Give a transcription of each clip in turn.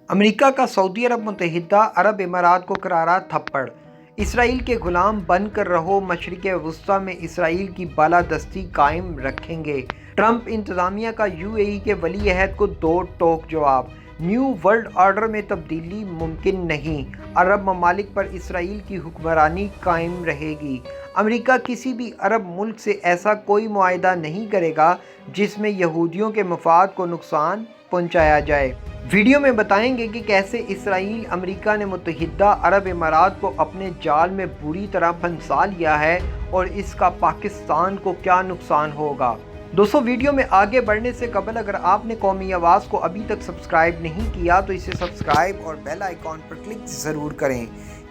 امریکہ کا سعودی عرب متحدہ عرب امارات کو قرارا تھپڑ۔ اسرائیل کے غلام بن کر رہو، مشرق وسطیٰ میں اسرائیل کی بالادستی قائم رکھیں گے۔ ٹرمپ انتظامیہ کا UAE کے ولی عہد کو دو ٹوک جواب۔ نیو ورلڈ آرڈر میں تبدیلی ممکن نہیں، عرب ممالک پر اسرائیل کی حکمرانی قائم رہے گی۔ امریکہ کسی بھی عرب ملک سے ایسا کوئی معاہدہ نہیں کرے گا جس میں یہودیوں کے مفاد کو نقصان پہنچایا جائے۔ ویڈیو میں بتائیں گے کہ کیسے اسرائیل امریکہ نے متحدہ عرب امارات کو اپنے جال میں بری طرح پھنسا لیا ہے اور اس کا پاکستان کو کیا نقصان ہوگا۔ دوستو، ویڈیو میں آگے بڑھنے سے قبل اگر آپ نے قومی آواز کو ابھی تک سبسکرائب نہیں کیا تو اسے سبسکرائب اور بیل آئیکن پر کلک ضرور کریں،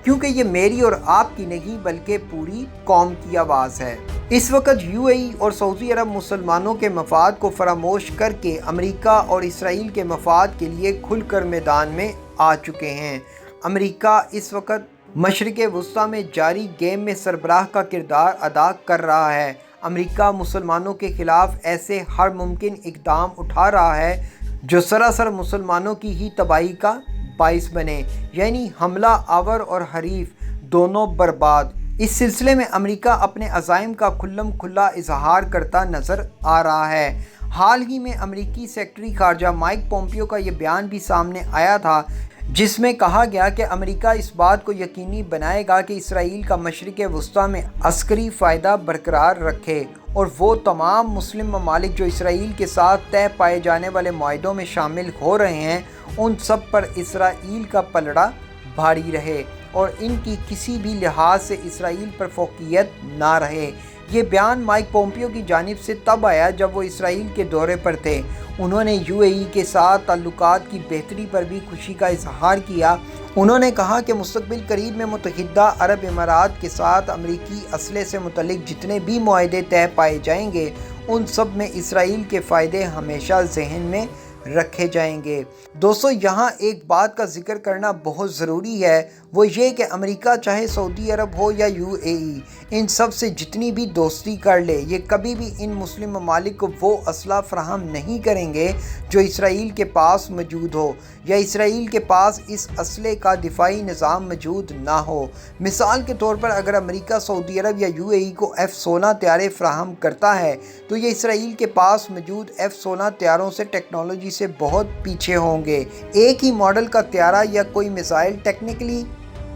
کیونکہ یہ میری اور آپ کی نہیں بلکہ پوری قوم کی آواز ہے۔ اس وقت UAE اور سعودی عرب مسلمانوں کے مفاد کو فراموش کر کے امریکہ اور اسرائیل کے مفاد کے لیے کھل کر میدان میں آ چکے ہیں۔ امریکہ اس وقت مشرق وسطیٰ میں جاری گیم میں سربراہ کا کردار ادا کر رہا ہے۔ امریکہ مسلمانوں کے خلاف ایسے ہر ممکن اقدام اٹھا رہا ہے جو سراسر مسلمانوں کی ہی تباہی کا باعث بنے، یعنی حملہ آور اور حریف دونوں برباد۔ اس سلسلے میں امریکہ اپنے عزائم کا کھلم کھلا اظہار کرتا نظر آ رہا ہے۔ حال ہی میں امریکی سیکرٹری خارجہ مائک پومپیو کا یہ بیان بھی سامنے آیا تھا، جس میں کہا گیا کہ امریکہ اس بات کو یقینی بنائے گا کہ اسرائیل کا مشرق وسطیٰ میں عسکری فائدہ برقرار رکھے اور وہ تمام مسلم ممالک جو اسرائیل کے ساتھ طے پائے جانے والے معاہدوں میں شامل ہو رہے ہیں، ان سب پر اسرائیل کا پلڑا بھاری رہے اور ان کی کسی بھی لحاظ سے اسرائیل پر فوقیت نہ رہے۔ یہ بیان مائک پومپیو کی جانب سے تب آیا جب وہ اسرائیل کے دورے پر تھے۔ انہوں نے UAE کے ساتھ تعلقات کی بہتری پر بھی خوشی کا اظہار کیا۔ انہوں نے کہا کہ مستقبل قریب میں متحدہ عرب امارات کے ساتھ امریکی اسلحے سے متعلق جتنے بھی معاہدے طے پائے جائیں گے، ان سب میں اسرائیل کے فائدے ہمیشہ ذہن میں رکھے جائیں گے۔ دوستو، یہاں ایک بات کا ذکر کرنا بہت ضروری ہے، وہ یہ کہ امریکہ چاہے سعودی عرب ہو یا UAE، ان سب سے جتنی بھی دوستی کر لے، یہ کبھی بھی ان مسلم ممالک کو وہ اسلحہ فراہم نہیں کریں گے جو اسرائیل کے پاس موجود ہو، یا اسرائیل کے پاس اس اسلحے کا دفاعی نظام موجود نہ ہو۔ مثال کے طور پر اگر امریکہ سعودی عرب یا UAE کو F-16 طیارے فراہم کرتا ہے تو یہ اسرائیل کے پاس موجود F-16 طیاروں سے ٹیکنالوجی سے بہت پیچھے ہوں گے۔ ایک ہی ماڈل کا طیارہ یا کوئی میزائل ٹیکنیکلی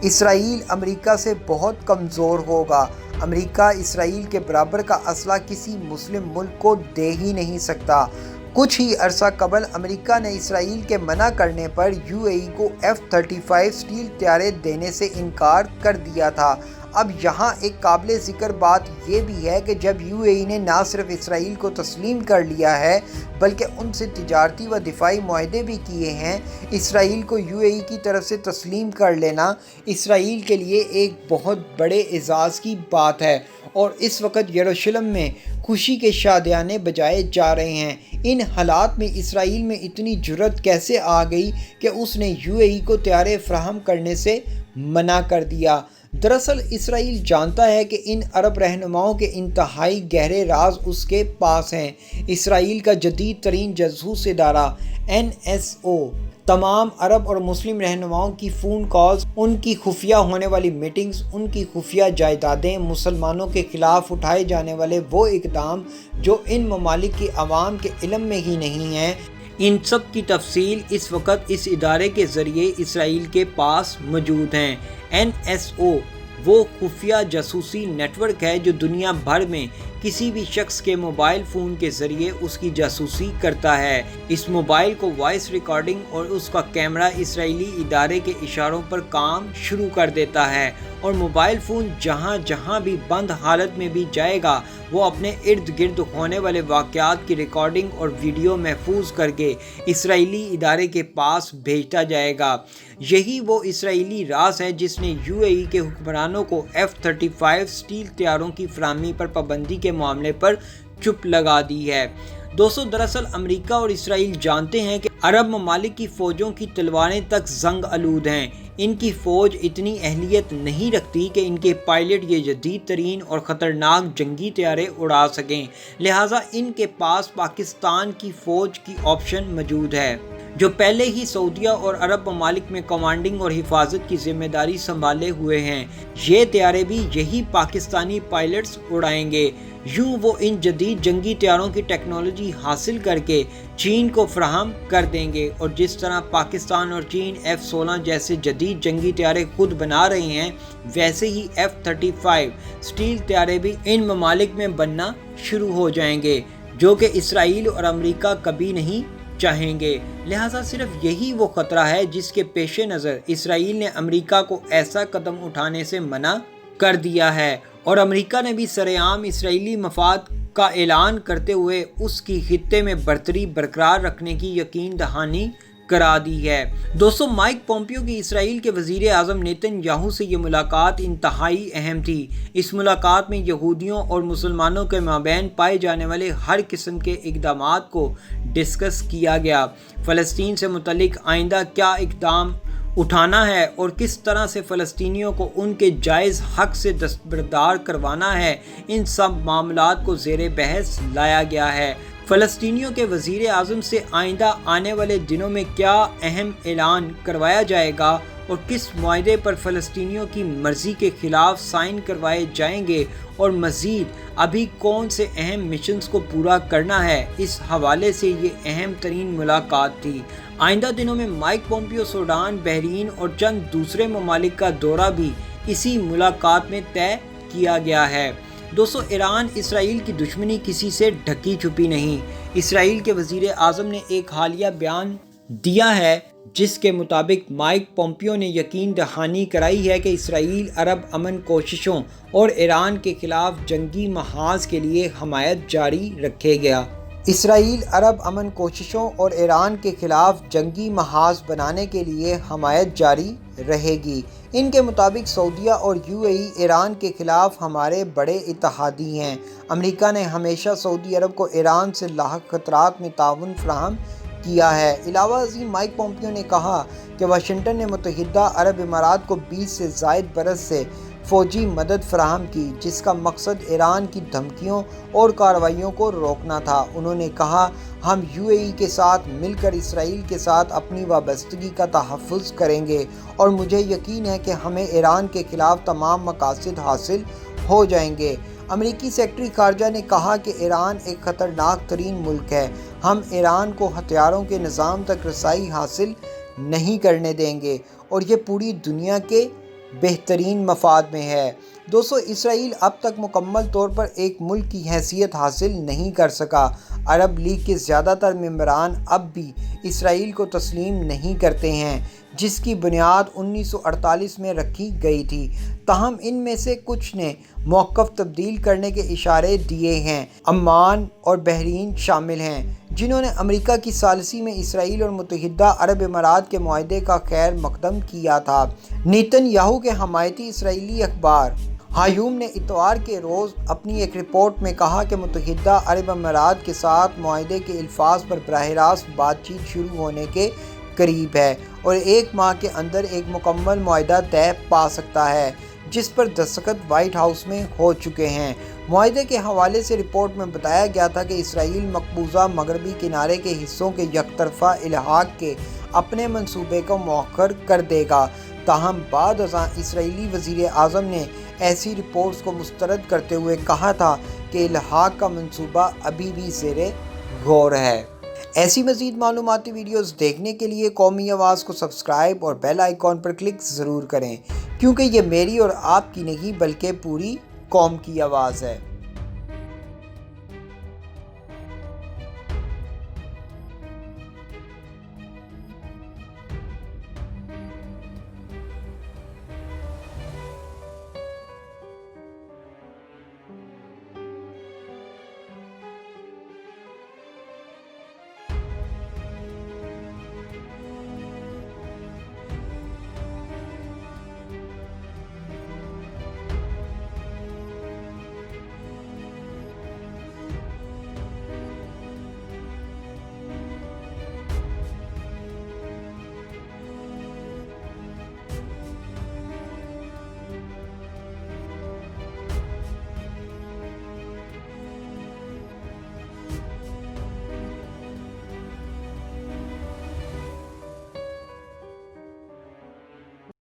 اسرائیل امریکہ سے بہت کمزور ہوگا۔ امریکہ اسرائیل کے برابر کا اسلحہ کسی مسلم ملک کو دے ہی نہیں سکتا۔ کچھ ہی عرصہ قبل امریکہ نے اسرائیل کے منع کرنے پر UAE کو F-35 اسٹیل طیارے دینے سے انکار کر دیا تھا۔ اب یہاں ایک قابل ذکر بات یہ بھی ہے کہ جب UAE نے نہ صرف اسرائیل کو تسلیم کر لیا ہے بلکہ ان سے تجارتی و دفاعی معاہدے بھی کیے ہیں، اسرائیل کو UAE کی طرف سے تسلیم کر لینا اسرائیل کے لیے ایک بہت بڑے اعزاز کی بات ہے، اور اس وقت یروشلم میں خوشی کے شادیانے بجائے جا رہے ہیں۔ ان حالات میں اسرائیل میں اتنی جرأت کیسے آ گئی کہ اس نے UAE کو طیارے فراہم کرنے سے منع کر دیا؟ دراصل اسرائیل جانتا ہے کہ ان عرب رہنماؤں کے انتہائی گہرے راز اس کے پاس ہیں۔ اسرائیل کا جدید ترین جاسوس ادارہ NSO تمام عرب اور مسلم رہنماؤں کی فون کالز، ان کی خفیہ ہونے والی میٹنگز، ان کی خفیہ جائیدادیں، مسلمانوں کے خلاف اٹھائے جانے والے وہ اقدام جو ان ممالک کی عوام کے علم میں ہی نہیں ہیں، ان سب کی تفصیل اس وقت اس ادارے کے ذریعے اسرائیل کے پاس موجود ہیں۔ NSO وہ خفیہ جاسوسی نیٹ ورک ہے جو دنیا بھر میں کسی بھی شخص کے موبائل فون کے ذریعے اس کی جاسوسی کرتا ہے۔ اس موبائل کو وائس ریکارڈنگ اور اس کا کیمرہ اسرائیلی ادارے کے اشاروں پر کام شروع کر دیتا ہے، اور موبائل فون جہاں جہاں بھی بند حالت میں بھی جائے گا، وہ اپنے ارد گرد ہونے والے واقعات کی ریکارڈنگ اور ویڈیو محفوظ کر کے اسرائیلی ادارے کے پاس بھیجتا جائے گا۔ یہی وہ اسرائیلی راز ہے جس نے UAE کے حکمرانوں کو F-35 اسٹیل طیاروں کی فراہمی پر پابندی کے معاملے پر چپ لگا دی ہے۔ دوستو، دراصل امریکہ اور اسرائیل جانتے ہیں کہ عرب ممالک کی فوجوں کی تلواریں تک زنگ آلود ہیں۔ ان کی فوج اتنی اہلیت نہیں رکھتی کہ ان کے پائلٹ یہ جدید ترین اور خطرناک جنگی طیارے اڑا سکیں، لہٰذا ان کے پاس پاکستان کی فوج کی آپشن موجود ہے۔ جو پہلے ہی سعودیہ اور عرب ممالک میں کمانڈنگ اور حفاظت کی ذمہ داری سنبھالے ہوئے ہیں۔ یہ طیارے بھی یہی پاکستانی پائلٹس اڑائیں گے۔ یوں وہ ان جدید جنگی طیاروں کی ٹیکنالوجی حاصل کر کے چین کو فراہم کر دیں گے، اور جس طرح پاکستان اور چین F-16 جیسے جدید جنگی طیارے خود بنا رہے ہیں، ویسے ہی F-35 اسٹیل طیارے بھی ان ممالک میں بننا شروع ہو جائیں گے، جو کہ اسرائیل اور امریکہ کبھی نہیں چاہیں گے۔ لہٰذا صرف یہی وہ خطرہ ہے جس کے پیش نظر اسرائیل نے امریکہ کو ایسا قدم اٹھانے سے منع کر دیا ہے، اور امریکہ نے بھی سرعام اسرائیلی مفاد کا اعلان کرتے ہوئے اس کی خطے میں برتری برقرار رکھنے کی یقین دہانی کرا دی ہے۔ دوستو، مائک پومپیو کی اسرائیل کے وزیر اعظم نیتن یاہو سے یہ ملاقات انتہائی اہم تھی۔ اس ملاقات میں یہودیوں اور مسلمانوں کے مابین پائے جانے والے ہر قسم کے اقدامات کو ڈسکس کیا گیا۔ فلسطین سے متعلق آئندہ کیا اقدام اٹھانا ہے اور کس طرح سے فلسطینیوں کو ان کے جائز حق سے دستبردار کروانا ہے، ان سب معاملات کو زیر بحث لایا گیا ہے۔ فلسطینیوں کے وزیر اعظم سے آئندہ آنے والے دنوں میں کیا اہم اعلان کروایا جائے گا اور کس معاہدے پر فلسطینیوں کی مرضی کے خلاف سائن کروائے جائیں گے، اور مزید ابھی کون سے اہم مشنز کو پورا کرنا ہے، اس حوالے سے یہ اہم ترین ملاقات تھی۔ آئندہ دنوں میں مائک پومپیو سوڈان، بحرین اور چند دوسرے ممالک کا دورہ بھی اسی ملاقات میں طے کیا گیا ہے۔ دوستو، ایران اسرائیل کی دشمنی کسی سے ڈھکی چھپی نہیں۔ اسرائیل کے وزیر اعظم نے ایک حالیہ بیان دیا ہے جس کے مطابق مائک پومپیو نے یقین دہانی کرائی ہے کہ اسرائیل عرب امن کوششوں اور ایران کے خلاف جنگی محاذ کے لیے حمایت جاری رکھے گا۔ اسرائیل عرب امن کوششوں اور ایران کے خلاف جنگی محاذ بنانے کے لیے حمایت جاری رہے گی۔ ان کے مطابق سعودیہ اور UAE ایران کے خلاف ہمارے بڑے اتحادی ہیں۔ امریکہ نے ہمیشہ سعودی عرب کو ایران سے لاحق خطرات میں تعاون فراہم کیا ہے۔ علاوہ ازیں مائک پومپیو نے کہا کہ واشنگٹن نے متحدہ عرب امارات کو 20 سے زائد برس سے فوجی مدد فراہم کی، جس کا مقصد ایران کی دھمکیوں اور کارروائیوں کو روکنا تھا۔ انہوں نے کہا، ہم UAE کے ساتھ مل کر اسرائیل کے ساتھ اپنی وابستگی کا تحفظ کریں گے، اور مجھے یقین ہے کہ ہمیں ایران کے خلاف تمام مقاصد حاصل ہو جائیں گے۔ امریکی سیکرٹری خارجہ نے کہا کہ ایران ایک خطرناک ترین ملک ہے۔ ہم ایران کو ہتھیاروں کے نظام تک رسائی حاصل نہیں کرنے دیں گے، اور یہ پوری دنیا کے بہترین مفاد میں ہے۔ دوستو، اسرائیل اب تک مکمل طور پر ایک ملک کی حیثیت حاصل نہیں کر سکا۔ عرب لیگ کے زیادہ تر ممبران اب بھی اسرائیل کو تسلیم نہیں کرتے ہیں، جس کی بنیاد 1948 میں رکھی گئی تھی۔ تاہم ان میں سے کچھ نے موقف تبدیل کرنے کے اشارے دیے ہیں۔ عمان اور بحرین شامل ہیں، جنہوں نے امریکہ کی ثالثی میں اسرائیل اور متحدہ عرب امارات کے معاہدے کا خیر مقدم کیا تھا۔ نیتن یاہو کے حمایتی اسرائیلی اخبار ہایوم نے اتوار کے روز اپنی ایک رپورٹ میں کہا کہ متحدہ عرب امارات کے ساتھ معاہدے کے الفاظ پر براہ راست بات چیت شروع ہونے کے قریب ہے، اور 1 ماہ کے اندر ایک مکمل معاہدہ طے پا سکتا ہے، جس پر دستخط وائٹ ہاؤس میں ہو چکے ہیں۔ معاہدے کے حوالے سے رپورٹ میں بتایا گیا تھا کہ اسرائیل مقبوضہ مغربی کنارے کے حصوں کے یک طرفہ الحاق کے اپنے منصوبے کو مؤخر کر دے گا۔ تاہم بعد ازاں اسرائیلی وزیر اعظم نے ایسی رپورٹس کو مسترد کرتے ہوئے کہا تھا کہ الحاق کا منصوبہ ابھی بھی زیر غور ہے۔ ایسی مزید معلوماتی ویڈیوز دیکھنے کے لیے قومی آواز کو سبسکرائب اور بیل آئیکن پر کلک ضرور کریں، کیونکہ یہ میری اور آپ کی نہیں بلکہ پوری قوم کی آواز ہے۔